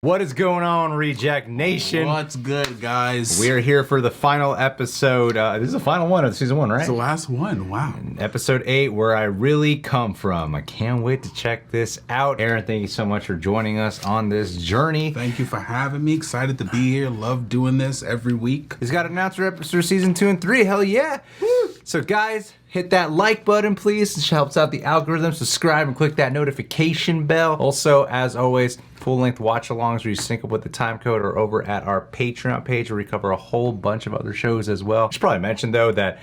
What is going on, Reject Nation? What's good, guys? We are here for the final episode. This is the final one of season 1, right? It's the last one. Wow. Episode 8, Where I Really Come From. I can't wait to check this out. Aaron, thank you so much for joining us on this journey. Thank you for having me. Excited to be here. Love doing this every week. He's got an announcer episode season 2 and 3. Hell yeah. Woo. So guys, hit that like button, please. It helps out the algorithm. Subscribe and click that notification bell. Also, as always, full-length watch-alongs where you sync up with the time code or over at our Patreon page where we cover a whole bunch of other shows as well. I should probably mention, though, that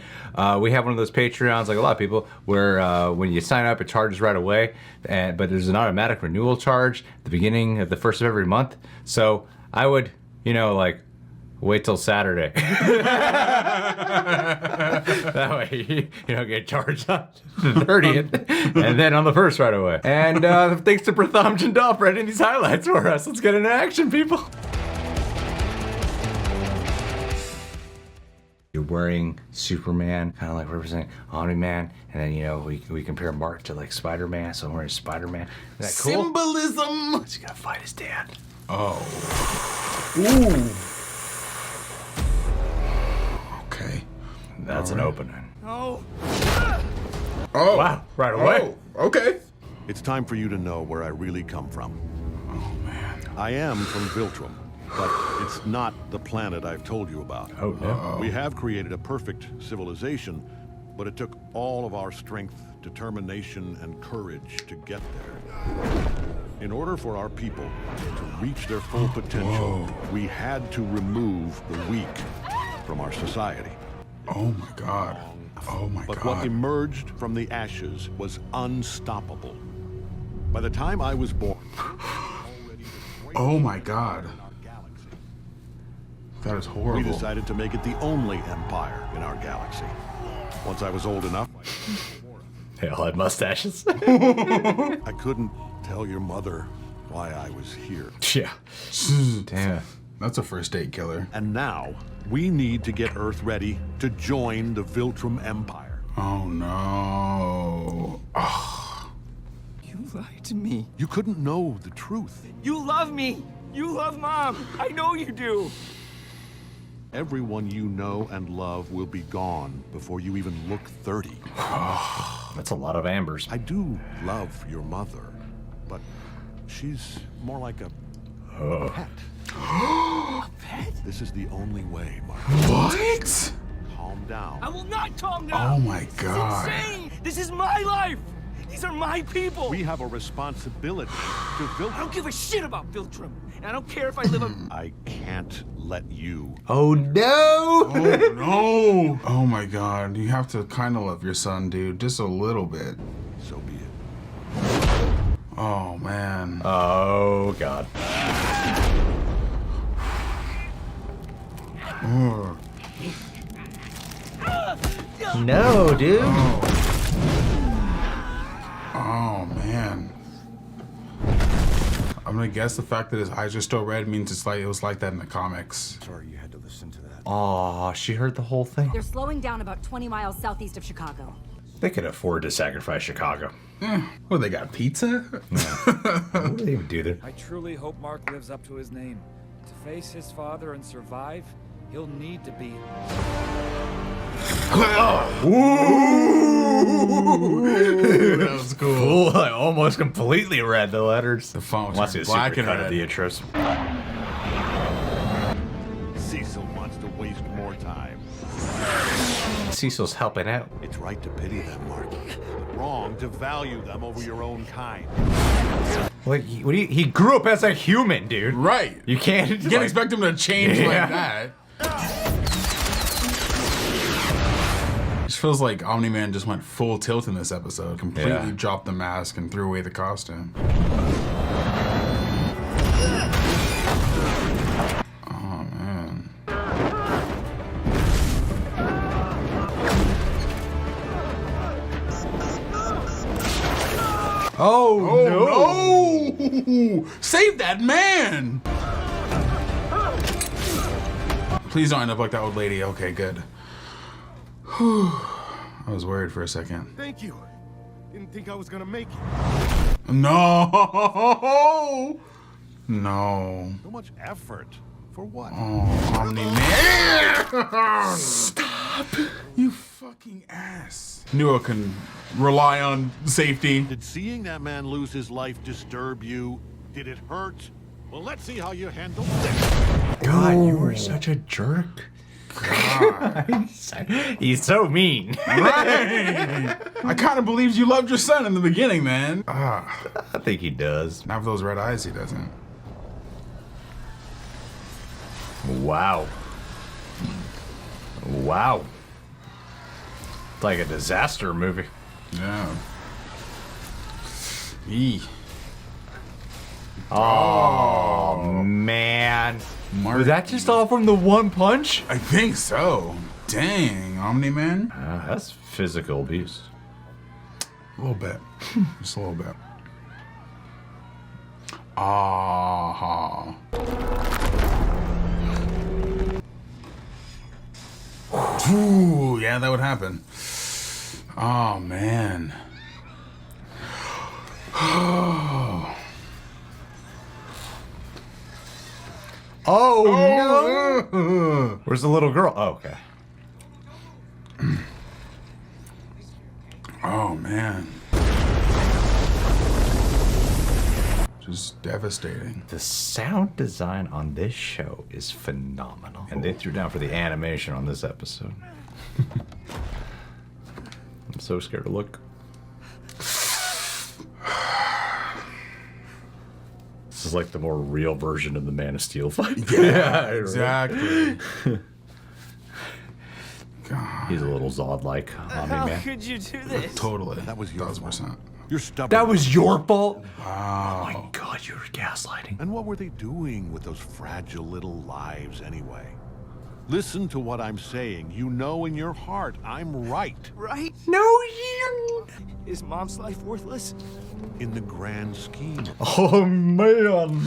we have one of those Patreons, like a lot of people, where when you sign up, it charges right away, but there's an automatic renewal charge at the beginning of the first of every month. So I would, wait till Saturday. That way you don't get charged on the 30th and then on the 1st right away. And thanks to Pratham Jindal for editing these highlights for us. Let's get into action, people. You're wearing Superman, kind of like representing Omni Man, and then we compare Mark to like Spider-Man, so I'm wearing Spider-Man. Is that cool? Symbolism. He's gonna fight his dad. Oh. Ooh. Okay. That's an opening. Oh. Oh. Wow, right away. Oh, okay. It's time for you to know where I really come from. Oh, man. I am from Viltrum, but it's not the planet I've told you about. Oh, no. We have created a perfect civilization, but it took all of our strength, determination, and courage to get there. In order for our people to reach their full potential, we had to remove the weak from our society. Oh, my God. Oh, my God. But what emerged from the ashes was unstoppable. By the time I was born, Oh, my God. That is horrible. we decided to make it the only empire in our galaxy. Once I was old enough, They all had mustaches. I couldn't tell your mother why I was here. Yeah. Damn it. That's a first date killer. And now, we need to get Earth ready to join the Viltrum Empire. Oh, no. Oh. You lied to me. You couldn't know the truth. You love me. You love Mom. I know you do. Everyone you know and love will be gone before you even look 30. That's a lot of ambers. I do love your mother, but she's more like a pet. A pet? This is the only way, Mark. What? Calm down. I will not calm down. Oh, my God. This is insane. This is my life. These are my people. We have a responsibility to I Viltrum. don't give a shit about Viltrum. And I don't care if I live a... I can't let you. Oh no! Oh, no. Oh, my God. You have to kind of love your son, dude. Just a little bit. So be it. Oh, man. Oh god. Ugh. No, dude. Oh, man. I'm gonna guess the fact that his eyes are still red means it was like that in the comics. Sorry you had to listen to that. Aw, she heard the whole thing. They're slowing down about 20 miles southeast of Chicago. They could afford to sacrifice Chicago. What, they got pizza? What do they even do there? I truly hope Mark lives up to his name. To face his father and survive, he'll need to be... That was cool. Cool, I almost completely read the letters. The font Unless was it's black and cut of red. the intros. Cecil wants to waste more time. Cecil's helping out. It's right to pity them, Mark. Wrong to value them over your own kind. Like, he grew up as a human, dude. Right. You can't. You can't expect him to change Yeah. like that. It feels like Omni Man just went full tilt in this episode. Completely Yeah. dropped the mask and threw away the costume. Oh, man. Oh, No! Save that man! Please don't end up like that old lady. Okay, good. Whew. I was worried for a second. Thank you. Didn't think I was gonna make it. No! No. So much effort. For what? Oh, Omni Man. Stop. You fucking ass. Knew I can rely on safety. Did seeing that man lose his life disturb you? Did it hurt? Well, let's see how you handle this. God, you were such a jerk. He's so mean. Right. I kind of believed you loved your son in the beginning, man. I think he does. Not with those red eyes, he doesn't. Wow. Wow. It's like a disaster movie. Yeah. Eee. Oh, man. Was that just all from the one punch? I think so. Dang, Omni Man. That's physical abuse. A little bit. Just a little bit. Ah. Ooh, yeah, that would happen. Oh, man. Oh, no. Where's the little girl? Oh, okay. Oh, man. Just devastating. The sound design on this show is phenomenal. And they threw down for the animation on this episode. I'm so scared to look. This is like the more real version of the Man of Steel fight. Yeah, exactly. God. He's a little Zod-like Omni How Man. could you do this? Totally. That was your 1,000%. You're stubborn. That was your fault? Wow. Oh my God, you're gaslighting. And what were they doing with those fragile little lives anyway? Listen to what I'm saying. You know in your heart I'm right. Right? No, you. Is Mom's life worthless? In the grand scheme. Oh man.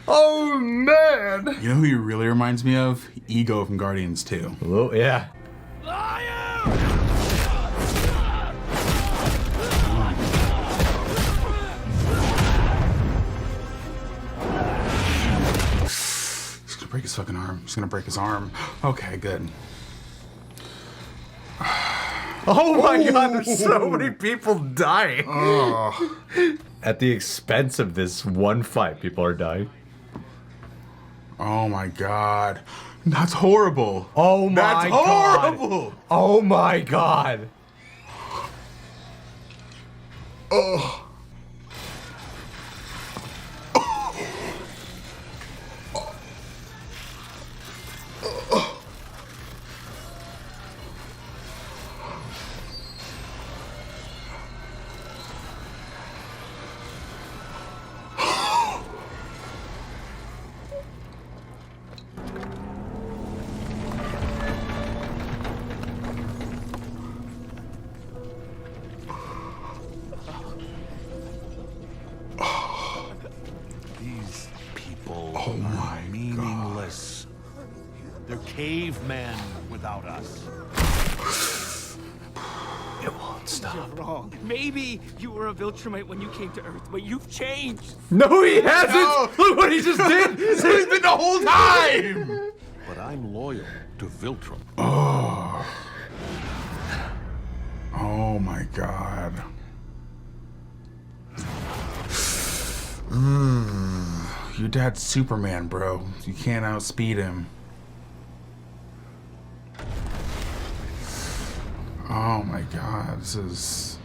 Oh man. You know who he really reminds me of? Ego from Guardians 2. Oh yeah. He's gonna break his fucking arm. He's gonna break his arm. Okay, good. Oh my God, there's so many people dying. Oh. At the expense of this one fight, people are dying. Oh my God. That's horrible. Oh my That's God. horrible. Oh my God. Oh. These people Oh my are meaningless. They're cavemen without us. It won't stop. Wrong. Maybe you were a viltrumite when you came to Earth, but you've changed. No, he hasn't. No. Look what he just did. He's been the whole time. But I'm loyal to Viltrum. Oh. Oh my God. Your dad's Superman, bro. You can't outspeed him. Oh my God, this is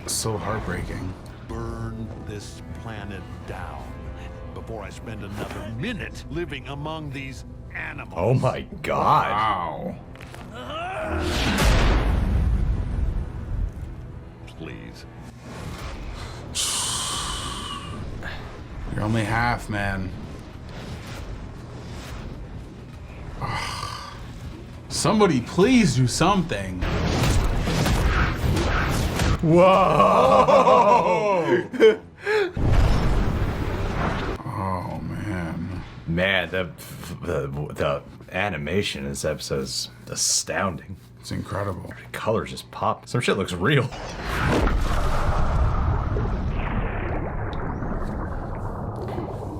so heartbreaking. Burn this planet down before I spend another minute living among these animals. Oh my God. Wow. Please. You're only half, man. Somebody please do something. Whoa. Oh man. Man, the animation in this episode is astounding. It's incredible. The colors just pop. Some shit looks real.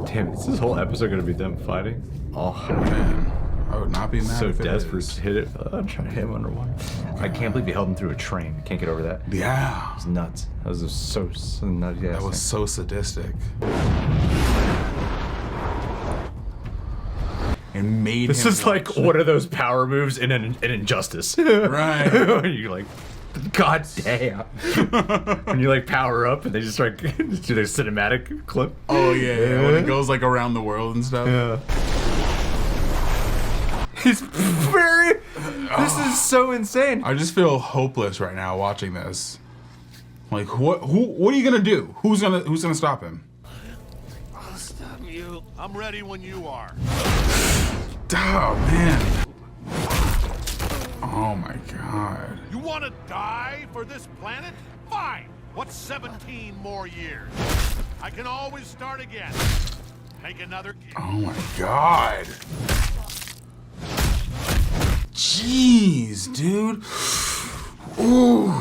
Damn, is this whole episode gonna be them fighting? Oh Man, I would not be mad so if it desperate is. to hit it. I'm trying to hit him underwater. I can't believe he held him through a train. I can't get over that. Yeah. It's nuts. That was so nuts. Yeah, That was so sadistic. And made This him is like watch. one of those power moves in an Injustice. Right. You're like, God damn. When you like power up and they just like do their cinematic clip. Oh yeah. When it goes like around the world and stuff. Yeah. He's very. This is so insane. I just feel hopeless right now watching this. Like what are you gonna do? Who's gonna stop him? I'll stop you. I'm ready when you are. Oh man. Oh my god. You want to die for this planet? Fine. What's 17 more years? I can always start again. Take another. Oh my god. Jeez, dude. Ooh.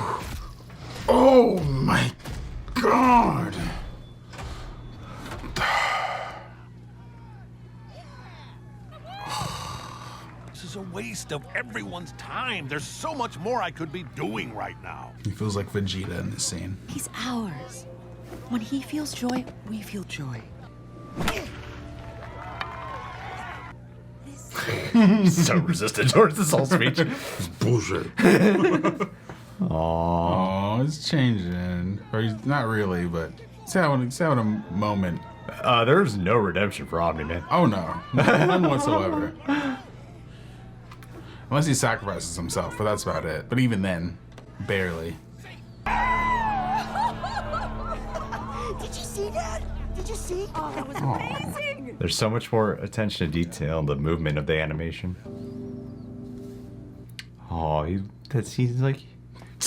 Oh my god. This is a waste of everyone's time. There's so much more I could be doing right now. He feels like Vegeta in this scene. He's ours. When he feels joy, we feel joy. He's so resistant towards this whole speech. It's bullshit. Aww. Oh, it's changing. Or he's not really, but he's having a moment. There's no redemption for Omni Man. Oh no, none whatsoever. Unless he sacrifices himself, but that's about it. But even then, barely. Did you see that? Did you see? Oh, that was amazing. There's so much more attention to detail in the movement of the animation. Oh, he's like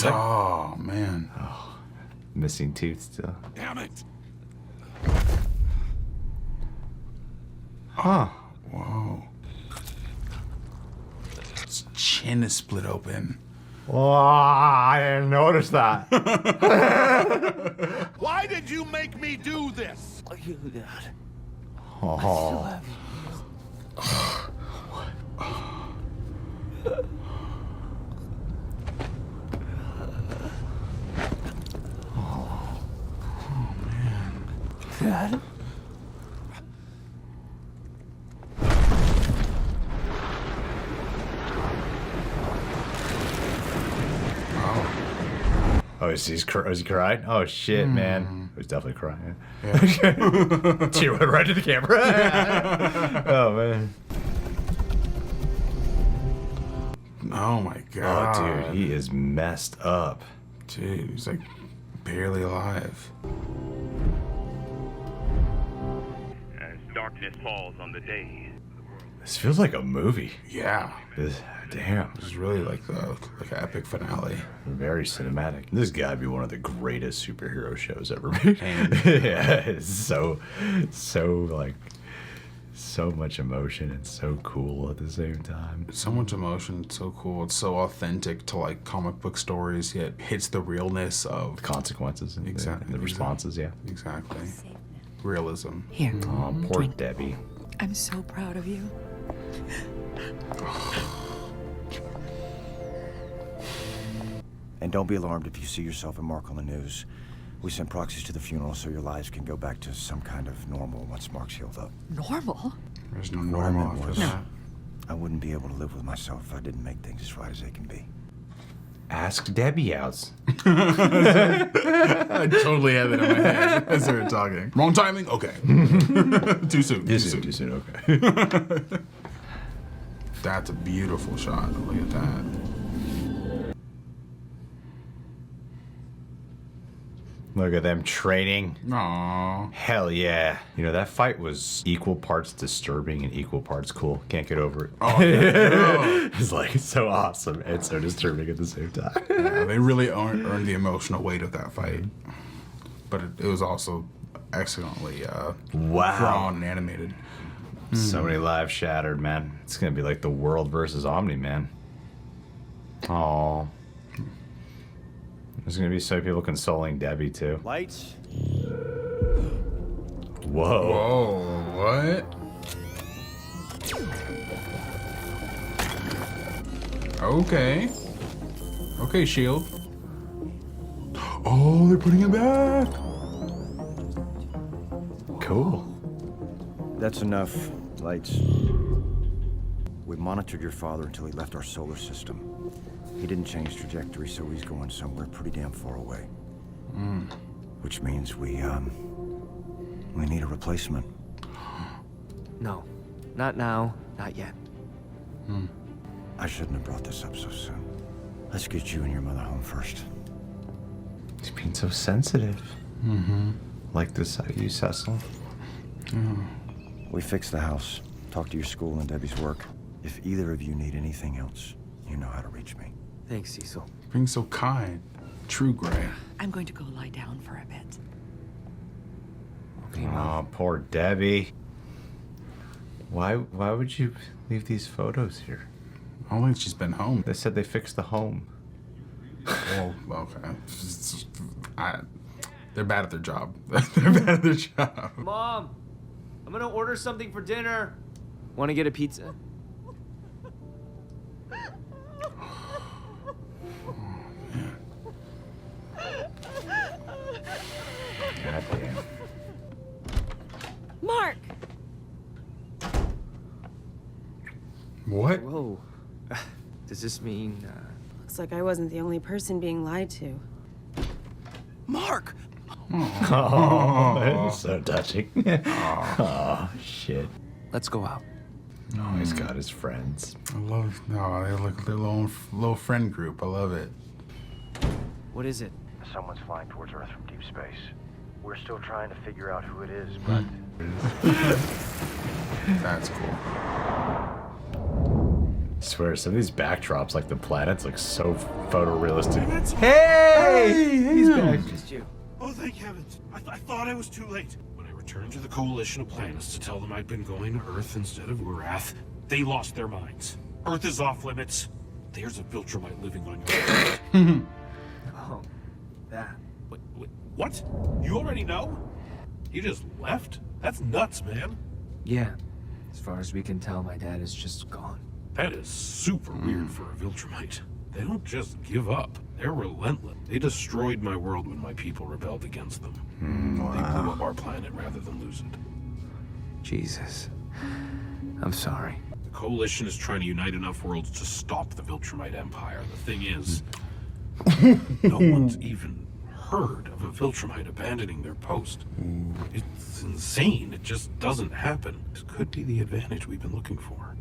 Oh man. missing tooth still. Damn it. Huh. Whoa. His chin is split open. Oh, I didn't notice that. Why did you make me do this? You, Dad. Oh. Dad? Oh, is he crying? Oh shit, man. He's definitely crying. Yeah. Tear went right to the camera. Oh man. Oh my Oh god. dude, he is messed up. Dude, he's like barely alive. As darkness falls on the day. This feels like a movie. Yeah. Damn. This is really like an epic finale. Very cinematic. This gotta be one of the greatest superhero shows ever made. Yeah, it's so like so much emotion and so cool at the same time. So much emotion, it's so cool. It's so authentic to like comic book stories, yet hits the realness of Consequences and Exactly. the responses, yeah. exactly realism. Here. Oh, poor Debbie. I'm so proud of you. And don't be alarmed if you see yourself and Mark on the news. We sent proxies to the funeral so your lives can go back to some kind of normal once Mark's healed up. Normal? There's no What I normal meant after was, that. I wouldn't be able to live with myself if I didn't make things as right as they can be. Ask Debbie out. I totally had that in my head as they were talking. Wrong timing? Okay. Too soon. Too soon, okay. That's a beautiful shot. Look at that. Look at them training. Aww. Hell yeah. You know, that fight was equal parts disturbing and equal parts cool. Can't get over it. Oh, yeah. It's like so awesome and so disturbing at the same time. Yeah, they really earned the emotional weight of that fight. But it was also excellently Wow. drawn and animated. So many lives shattered, man. It's gonna be like the world versus Omni Man. Oh. There's gonna be so many people consoling Debbie too. Lights? Whoa. Oh, What? Okay. Okay, Shield. Oh, they're putting it back. Cool. That's enough. Lights. We monitored your father until he left our solar system. He didn't change trajectory, so he's going somewhere pretty damn far away. Which means we need a replacement. No, not now, not yet. I shouldn't have brought this up so soon. Let's get you and your mother home first. He's being so sensitive. Like this out of you, Cecil. We fixed the house. Talked to your school and Debbie's work. If either of you need anything else, you know how to reach me. Thanks, Cecil. Being so kind. True Gray. I'm going to go lie down for a bit. Okay, Oh, poor Debbie. Why would you leave these photos here? I don't think she's been home. They said they fixed the home. Well, okay. They're bad at their job. They're bad at their job. Mom, I'm gonna order something for dinner. Want to get a pizza? God damn. Mark! What? Whoa. Does this mean, Looks like I wasn't the only person being lied to. Mark! Oh, so touching. Oh, shit. let's go out. Oh, he's got his friends. I love, no, they look their little friend group. I love it. What is it? Someone's flying towards Earth from deep space. We're still trying to figure out who it is, but... That's cool. I swear, some of these backdrops, like the planets, look so photorealistic. Hey! He's back. Just you. Oh, thank heavens. I thought I was too late. When I returned to the Coalition of Planets to tell them I'd been going to Earth instead of Urath, they lost their minds. Earth is off limits. There's a viltrumite living on your planet. Oh, that. What? You already know? He just left? That's nuts, man. Yeah. As far as we can tell, my dad is just gone. That is super weird for a viltrumite. They don't just give up. They're relentless. They destroyed my world when my people rebelled against them. They blew up our planet rather than lose it. Jesus. I'm sorry. The Coalition is trying to unite enough worlds to stop the Viltrumite Empire. The thing is, no one's even heard of a Viltrumite abandoning their post. It's insane. It just doesn't happen. This could be the advantage we've been looking for.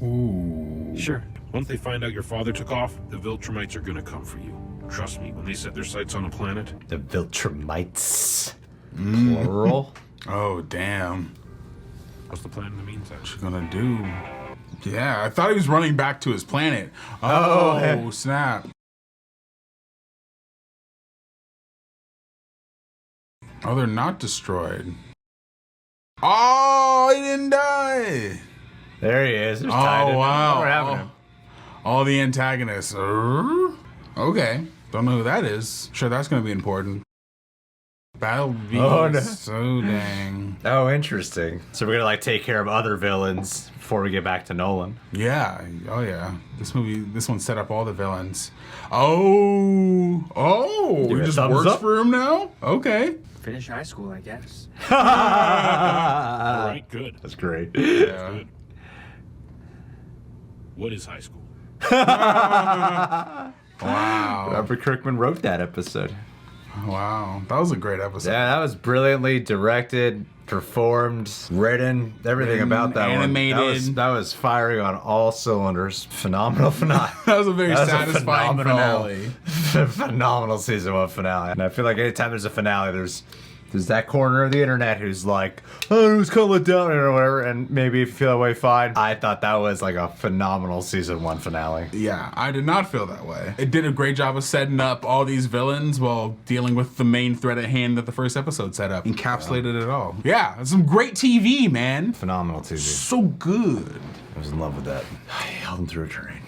Ooh. Sure. Once they find out your father took off, the Viltrumites are gonna come for you. Trust me, when they set their sights on a planet... The Viltrumites. Plural. Oh, damn. What's the plan in the meantime? What's he gonna do? Yeah, I thought he was running back to his planet. Oh, Oh, snap. Oh, they're not destroyed. Oh, he didn't die. There he is. There's Oh, Titan. wow. We're having him. All the antagonists. Okay. Don't know who that is. Sure, that's going to be important. Battle Beast. Oh, no. So dang. Oh, interesting. So we're gonna like take care of other villains before we get back to Nolan. Yeah. Oh, yeah. This one set up all the villains. Oh. Give It it a just thumbs works up. for him now? Okay. Finish high school, I guess. All right, good. That's great. Yeah. Good. What is high school? Wow. Robert Kirkman wrote that episode. Wow. That was a great episode. Yeah, that was brilliantly directed, performed, written, everything about that animated. one. That was firing on all cylinders. Phenomenal finale. That was a very satisfying phenomenal finale. phenomenal season 1 finale. And I feel like anytime there's a finale, there's that corner of the internet who's like, oh, it was kind of let down or whatever, and maybe if you feel that way, fine. I thought that was like a phenomenal season 1 finale. Yeah, I did not feel that way. It did a great job of setting up all these villains while dealing with the main threat at hand that the first episode set up. Encapsulated it all. Yeah, it's some great TV, man. Phenomenal TV. So good. I was in love with that. I held him through a train.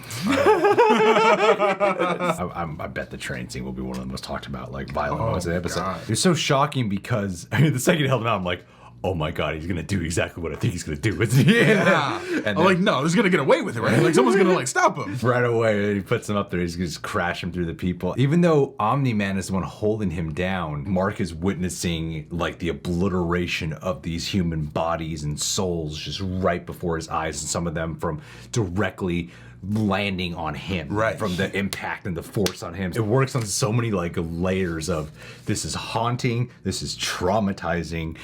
I bet the train scene will be one of the most talked about, like, violent moments in the episode. God. It was so shocking because, I mean, the second he held him out, I'm like, oh my God, he's gonna do exactly what I think he's gonna do. Yeah. And I'm like, no, he's gonna get away with it, right? Like someone's gonna like stop him. Right away, he puts him up there. He's gonna just crash him through the people. Even though Omni Man is the one holding him down, Mark is witnessing like the obliteration of these human bodies and souls just right before his eyes, and some of them from directly landing on him, right, from the impact and the force on him. It works on so many like layers of this is haunting, this is traumatizing.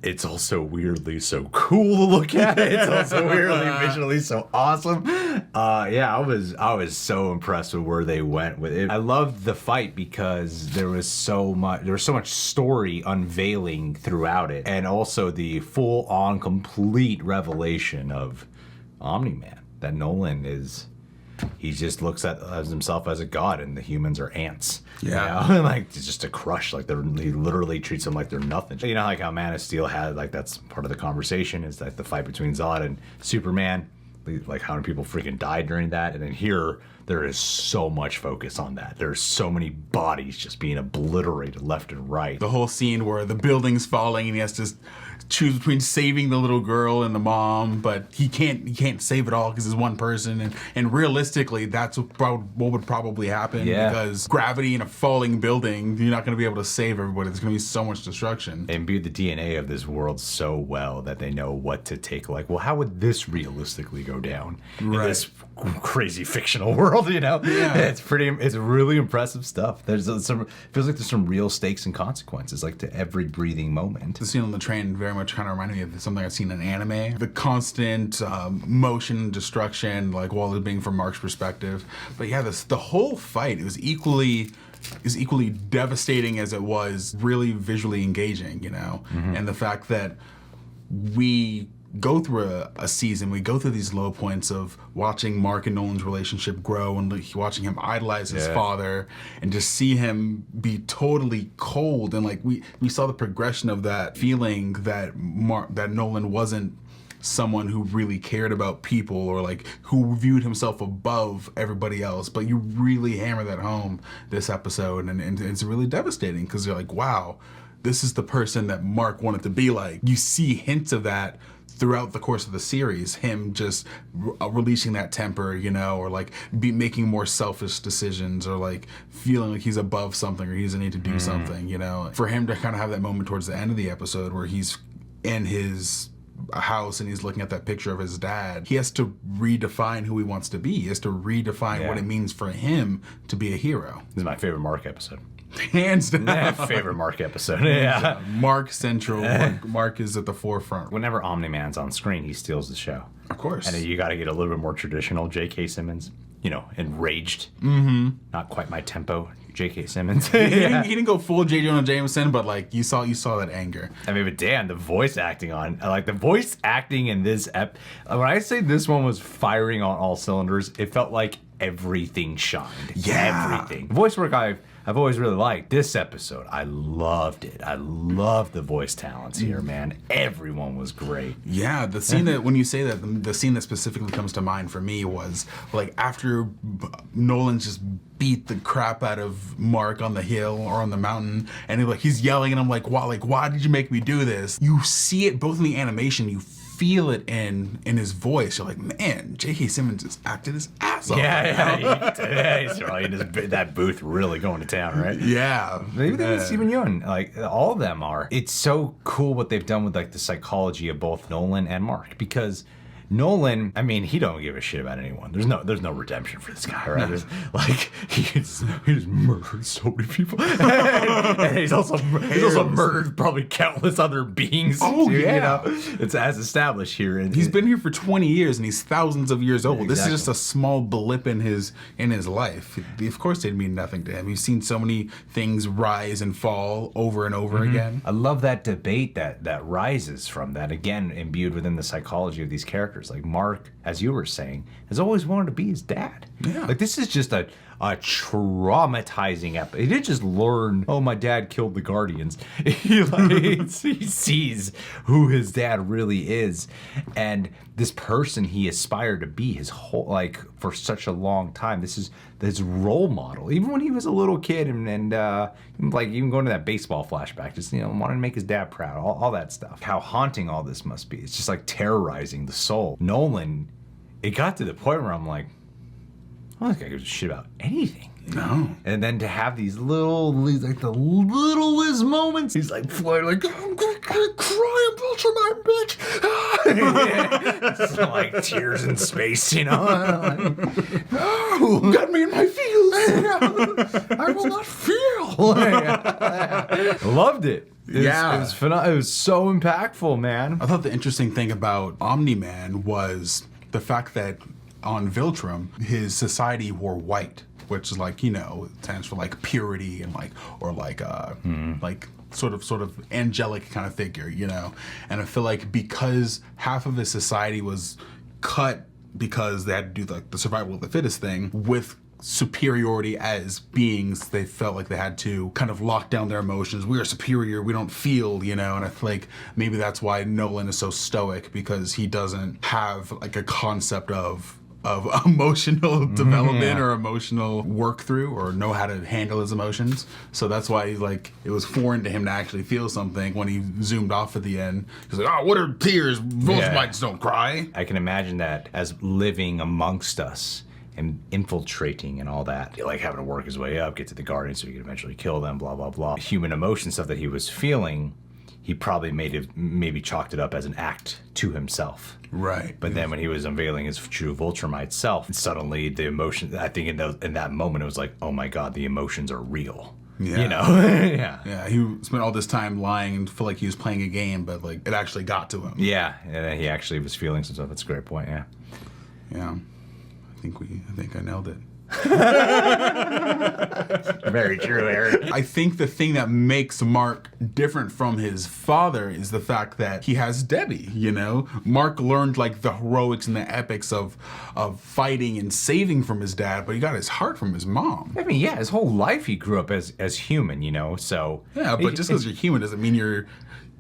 It's also weirdly so cool to look at. It's also weirdly visually so awesome. Yeah, I was so impressed with where they went with it. I loved the fight because there was so much story unveiling throughout it, and also the full on complete revelation of Omni Man. That Nolan is, he just looks at himself as a god, and the humans are ants. Yeah, you know? Like just a crush. Like he literally treats them like they're nothing. You know, like how Man of Steel had, like that's part of the conversation is that the fight between Zod and Superman, like how many people freaking died during that, and then here there is so much focus on that. There's so many bodies just being obliterated left and right. The whole scene where the building's falling and he has to choose between saving the little girl and the mom, but he can't save it all because it's one person, and realistically that's what would probably happen, because gravity in a falling building, you're not going to be able to save everybody. There's going to be so much destruction. They imbued the DNA of this world so well that they know what to take, like, well, how would this realistically go down in this crazy fictional world, you know? It's really impressive stuff. There's some, feels like there's some real stakes and consequences, like to every breathing moment. The scene on the train very much kind of reminded me of something I've seen in anime. The constant motion and destruction, like while it being from Mark's perspective. But yeah, the whole fight is equally devastating as it was really visually engaging, you know? And the fact that we go through a season, we go through these low points of watching Mark and Nolan's relationship grow and watching him idolize his father, and just see him be totally cold. And like we saw the progression of that feeling that Nolan wasn't someone who really cared about people, or like who viewed himself above everybody else. But you really hammer that home this episode, and it's really devastating because you're like, wow, this is the person that Mark wanted to be like. You see hints of that throughout the course of the series, him just releasing that temper, you know, or like making more selfish decisions, or like feeling like he's above something, or he doesn't need to do something, you know. For him to kind of have that moment towards the end of the episode where he's in his house and he's looking at that picture of his dad, he has to redefine who he wants to be. He has to redefine what it means for him to be a hero. This is my favorite Mark episode. Hands down. Favorite Mark episode. Mark Central. Mark is at the forefront. Whenever Omni Man's on screen, he steals the show. Of course. And you got to get a little bit more traditional J.K. Simmons, you know, enraged. Not quite my tempo, J.K. Simmons. He didn't go full J. Jonah Jameson, but like you saw that anger. I mean, but damn, the voice acting in this when I say this one was firing on all cylinders, it felt like everything shined. Yeah. Everything. Voice work I've always really liked. This episode, I loved it. I loved the voice talents here, man. Everyone was great. Yeah, the scene that, when you say that, the scene that specifically comes to mind for me was like after Nolan just beat the crap out of Mark on the hill or on the mountain, and he's yelling, and I'm like, why did you make me do this? You see it both in the animation, you feel it in his voice. You're like, man, J.K. Simmons just acted his ass off. He's really in that booth, really going to town, right? Yeah. Even Steven Yeun, like all of them are. It's so cool what they've done with like the psychology of both Nolan and Mark, because Nolan, I mean, he don't give a shit about anyone. There's no redemption for this guy, right? Like he's murdered so many people, and he's also murdered probably countless other beings. Oh too, yeah, you know? It's as established here, and he's been here for 20 years, and he's thousands of years old. Exactly. This is just a small blip in his life. Of course, they'd mean nothing to him. He's seen so many things rise and fall over and over again. I love that debate that rises from that, again, imbued within the psychology of these characters. Like Mark, as you were saying, has always wanted to be his dad. Yeah. Like this is just a a traumatizing episode. He didn't just learn, oh, my dad killed the Guardians. He sees who his dad really is. And this person he aspired to be his whole, like, for such a long time. This is his role model. Even when he was a little kid and like, even going to that baseball flashback, just, wanting to make his dad proud, all that stuff. How haunting all this must be. It's just like terrorizing the soul. Nolan, it got to the point where I'm like, I don't think I give a shit about anything. No. And then to have these like the littlest moments, he's like flying like, I'm gonna cry about your bitch. Just like tears in space, Oh, got me in my feels. I will not feel. Loved it. It was phenomenal. It was so impactful, man. I thought the interesting thing about Omni Man was the fact that on Viltrum, his society wore white, which is like, stands for like purity and like, or like, like sort of angelic kind of figure, And I feel like because half of his society was cut because they had to do like the survival of the fittest thing with superiority as beings, they felt like they had to kind of lock down their emotions. We are superior, we don't feel, and I feel like maybe that's why Nolan is so stoic, because he doesn't have like a concept of emotional development or emotional work through, or know how to handle his emotions. So that's why he's like, it was foreign to him to actually feel something when he zoomed off at the end. He's like, oh, what are tears? Viltrumites don't cry. I can imagine that as living amongst us and infiltrating and all that, like having to work his way up, get to the Guardians so he could eventually kill them, blah, blah, blah. Human emotion stuff that he was feeling, he probably maybe chalked it up as an act to himself. Right. But then when he was unveiling his true Viltrumite self, suddenly the emotion, I think in that moment, it was like, oh my God, the emotions are real. Yeah. Yeah, he spent all this time lying and felt like he was playing a game, but like it actually got to him. Yeah, and he actually was feeling some stuff. That's a great point, yeah. Yeah. I think I nailed it. Very true, Eric. I think the thing that makes Mark different from his father is the fact that he has Debbie, Mark learned like the heroics and the epics of fighting and saving from his dad, but he got his heart from his mom. I mean, yeah, his whole life he grew up as human, so... Yeah, but just because you're human doesn't mean you're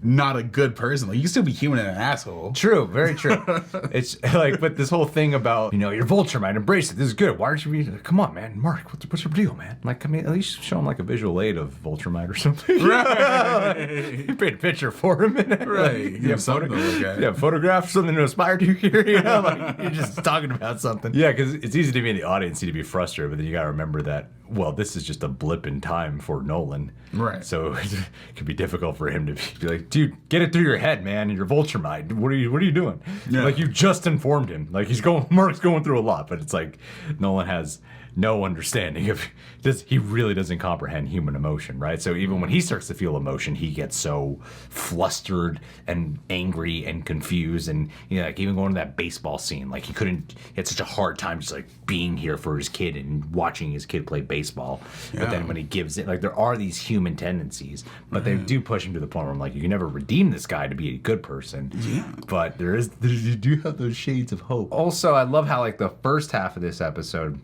not a good person. Like, you can still be human and an asshole. True, very true. It's like, but this whole thing about, you're Viltrumite, embrace it, this is good. Why aren't you be, come on, man, Mark, what's your deal, man? Like, I mean, at least show him like a visual aid of Viltrumite or something. Right. You paint a picture for him. Right. You have something to look at. Yeah, photograph, something to inspire you here, like, you're just talking about something. Yeah, because it's easy to be in the audience, to be frustrated, but then you got to remember that, well, this is just a blip in time for Nolan. Right. So it could be difficult for him to be like, dude, get it through your head, man. You're Viltrumite. What are you doing? Yeah. Like, you just informed him. Like, Mark's going through a lot, but it's like Nolan has no understanding of this. He really doesn't comprehend human emotion, right? So even when he starts to feel emotion, he gets so flustered and angry and confused, and like even going to that baseball scene, like he had such a hard time just like being here for his kid and watching his kid play baseball. Yeah. But then when he gives it, like, there are these human tendencies, but they do push him to the point where I'm like, you can never redeem this guy to be a good person. Yeah. But you do have those shades of hope. Also, I love how like the first half of this episode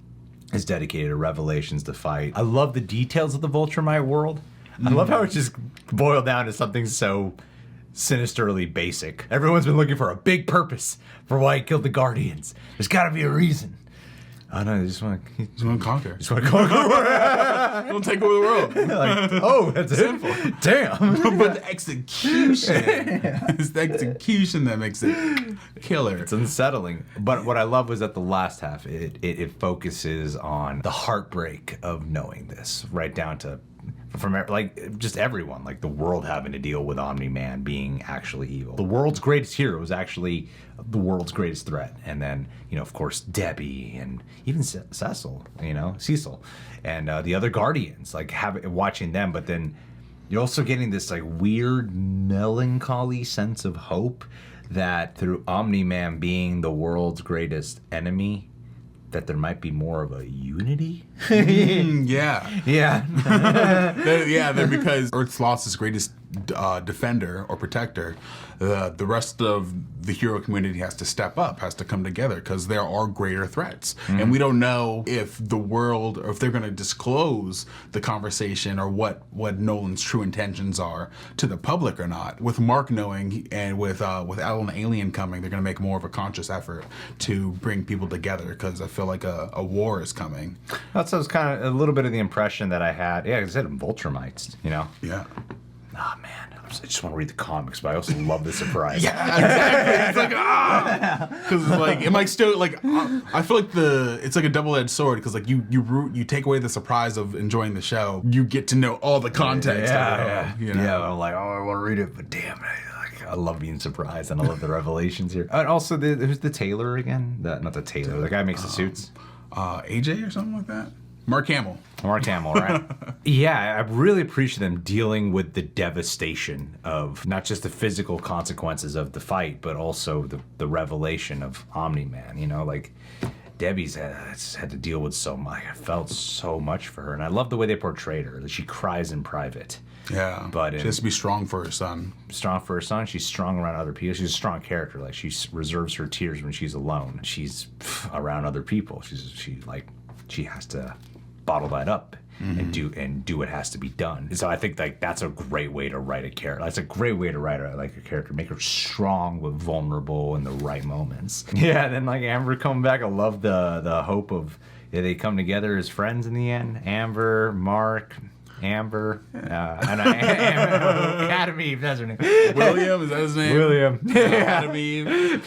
is dedicated to revelations to fight. I love the details of the Viltrumite world. I love how it just boiled down to something so sinisterly basic. Everyone's been looking for a big purpose for why he killed the Guardians. There's gotta be a reason. I don't know, just want to conquer. Just want to conquer. Don't take over the world. Like, oh, that's simple. Damn. But the execution, it's the execution that makes it killer. It's unsettling. But what I love was that the last half, it focuses on the heartbreak of knowing this, right down to from like just everyone, like the world having to deal with Omni Man being actually evil. The world's greatest hero is actually the world's greatest threat, and then of course Debbie and even Cecil, Cecil, and the other Guardians, like watching them. But then you're also getting this like weird melancholy sense of hope that through Omni Man being the world's greatest enemy, that there might be more of a unity. Yeah. Yeah. Yeah, because Earth's lost its greatest defender or protector, the rest of the hero community has to step up, has to come together, because there are greater threats. And we don't know if the world, or if they're going to disclose the conversation or what Nolan's true intentions are to the public or not. With Mark knowing, and with Alan the Alien coming, they're going to make more of a conscious effort to bring people together, because I feel like a war is coming. That's kind of a little bit of the impression that I had. Yeah, I said viltrumites, you know? Yeah. Oh, man. I just want to read the comics, but I also love the surprise. Yeah, exactly. It's like, because like it might still like I feel like it's like a double-edged sword, because like you take away the surprise of enjoying the show, you get to know all the context. You know? Yeah, I'm like, oh, I want to read it, but damn, I love being surprised, and I love the revelations here. And also, who's the tailor again? Not the tailor. The guy who makes the suits. AJ or something like that. Mark Hamill, right? Yeah, I really appreciate them dealing with the devastation of not just the physical consequences of the fight, but also the revelation of Omni Man. You know, like Debbie's had to deal with so much. I felt so much for her, and I love the way they portrayed her. She cries in private. Yeah, but she has to be strong for her son. Strong for her son. She's strong around other people. She's a strong character. Like, she reserves her tears when she's alone. She's around other people. She has to bottle that up and do what has to be done. So I think like that's a great way to write a character. That's a great way to write a character, make her strong but vulnerable in the right moments. Yeah, and then like Amber coming back, I love the hope of they come together as friends in the end. Amber, Mark, Amber, and Academy, that's her name. William, is that his name? William. Academy.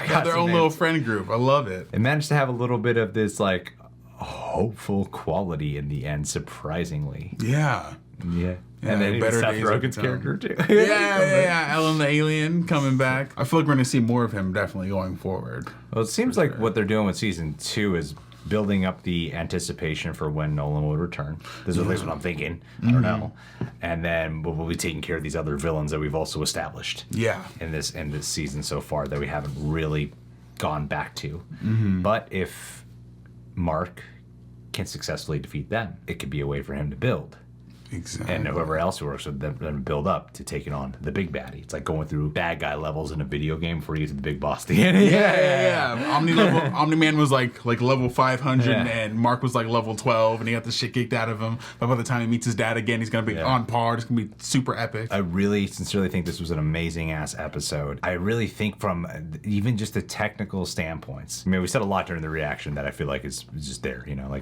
Got their own little friend group. I love it. It managed to have a little bit of this like hopeful quality in the end, surprisingly. Yeah. And then better Seth Rogen's character too. yeah. Alan the Alien coming back. I feel like we're gonna see more of him definitely going forward. Well, it seems like what they're doing with season 2 is building up the anticipation for when Nolan will return. This is at least what I'm thinking. I don't know. And then we'll be taking care of these other villains that we've also established. Yeah. In this season so far that we haven't really gone back to. But if Mark can successfully defeat them, it could be a way for him to build. Exactly. And whoever else works with them build up to taking on the big baddie. It's like going through bad guy levels in a video game before you get to the big boss at the end. Yeah. Omni Man was like level 500 and Mark was like level 12 and he got the shit kicked out of him. But by the time he meets his dad again, he's gonna be on par. It's gonna be super epic. I really sincerely think this was an amazing ass episode. I really think from even just the technical standpoints. I mean, we said a lot during the reaction that I feel like is just there, you know, like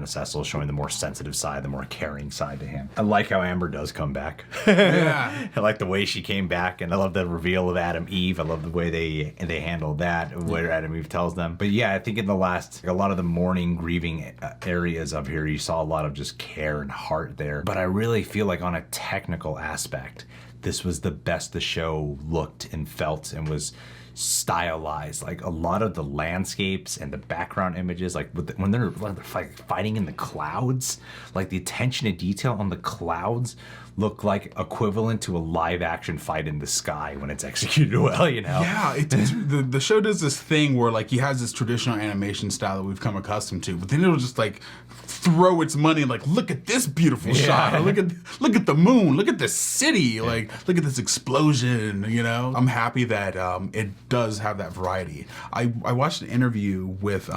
Cecil showing the more sensitive side, the more caring side to him. I like how Amber does come back. I like the way she came back, and I love the reveal of Adam Eve. I love the way they handled that, where Adam Eve tells them. But yeah, I think in the last, a lot of the mourning, grieving areas of here, you saw a lot of just care and heart there. But I really feel like on a technical aspect, this was the best the show looked and felt and was stylized. Like a lot of the landscapes and the background images, like when they're fighting in the clouds, like the attention to detail on the clouds look like equivalent to a live action fight in the sky when it's executed well, you know? Yeah, the show does this thing where like he has this traditional animation style that we've come accustomed to, but then it'll just like throw its money like, look at this beautiful shot, or look at the moon, look at the city, like look at this explosion, you know? I'm happy that it does have that variety. I watched an interview with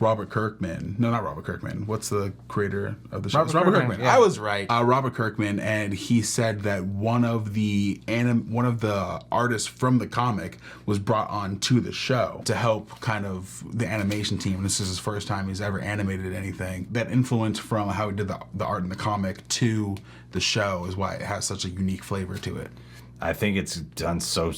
Robert Kirkman. No, not Robert Kirkman. What's the creator of the show? Robert Kirkman. Yeah. I was right. Robert Kirkman, and he said that one of the artists from the comic was brought on to the show to help kind of the animation team. And this is his first time he's ever animated anything. That influence from how he did the art in the comic to the show is why it has such a unique flavor to it. I think it's done so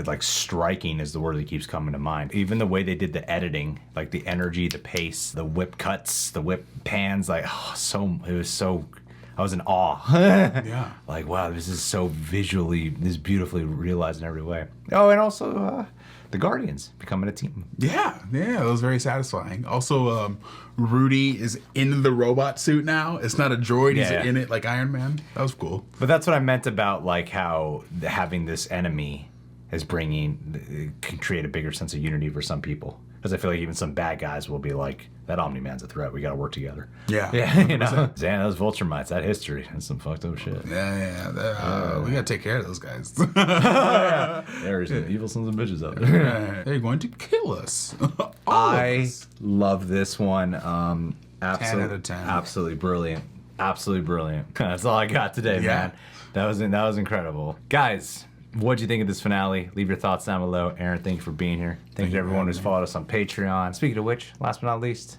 like striking is the word that keeps coming to mind. Even the way they did the editing, like the energy, the pace, the whip cuts, the whip pans, like I was in awe. Yeah. Like, wow, this is so visually, this is beautifully realized in every way. Oh, and also the Guardians becoming a team. Yeah, it was very satisfying. Also, Rudy is in the robot suit now. It's not a droid, he's in it like Iron Man. That was cool. But that's what I meant about like how having this enemy can create a bigger sense of unity for some people. Because I feel like even some bad guys will be like, that Omni Man's a threat. We got to work together. Yeah. Yeah, you know. Damn, those viltrumites, that history. That's some fucked up shit. Yeah. We got to take care of those guys. There's some evil sons of bitches out there. They're going to kill us. I love this one. 10 out of 10. Absolutely brilliant. Absolutely brilliant. That's all I got today, man. That was incredible. Guys, what'd you think of this finale? Leave your thoughts down below. Aaron, thank you for being here. Thank you to everyone who's followed us on Patreon. Speaking of which, last but not least,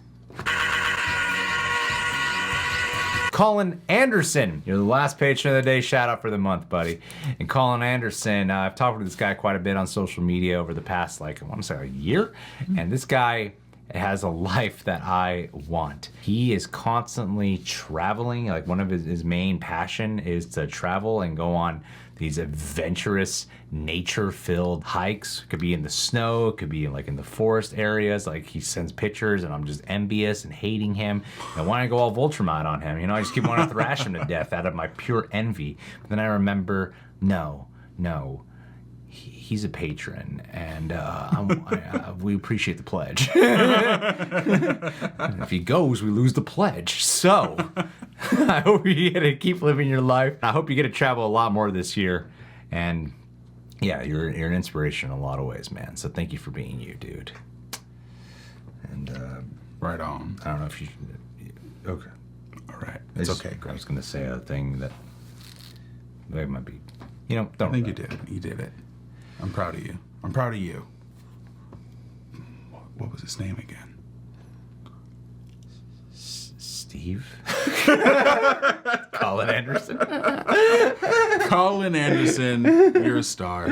Colin Anderson. You're the last patron of the day. Shout out for the month, buddy. And Colin Anderson, I've talked with this guy quite a bit on social media over the past, like, I want to say a year. And this guy has a life that I want. He is constantly traveling. Like, one of his main passion is to travel and go on these adventurous, nature-filled hikes. It could be in the snow, it could be like in the forest areas. Like, he sends pictures and I'm just envious and hating him. I want to go all Viltrumite on him. You know, I just keep wanting to thrash him to death out of my pure envy. But then I remember, no. He's a patron, and we appreciate the pledge. If he goes, we lose the pledge. So, I hope you get to keep living your life. I hope you get to travel a lot more this year. And yeah, you're an inspiration in a lot of ways, man. So thank you for being you, dude. And right on. I don't know if you. Okay. All right. It's okay. I was gonna say a thing that might be. You know, don't. I think you did. You did it. I'm proud of you. I'm proud of you. What was his name again? Steve? Colin Anderson. Colin Anderson, you're a star.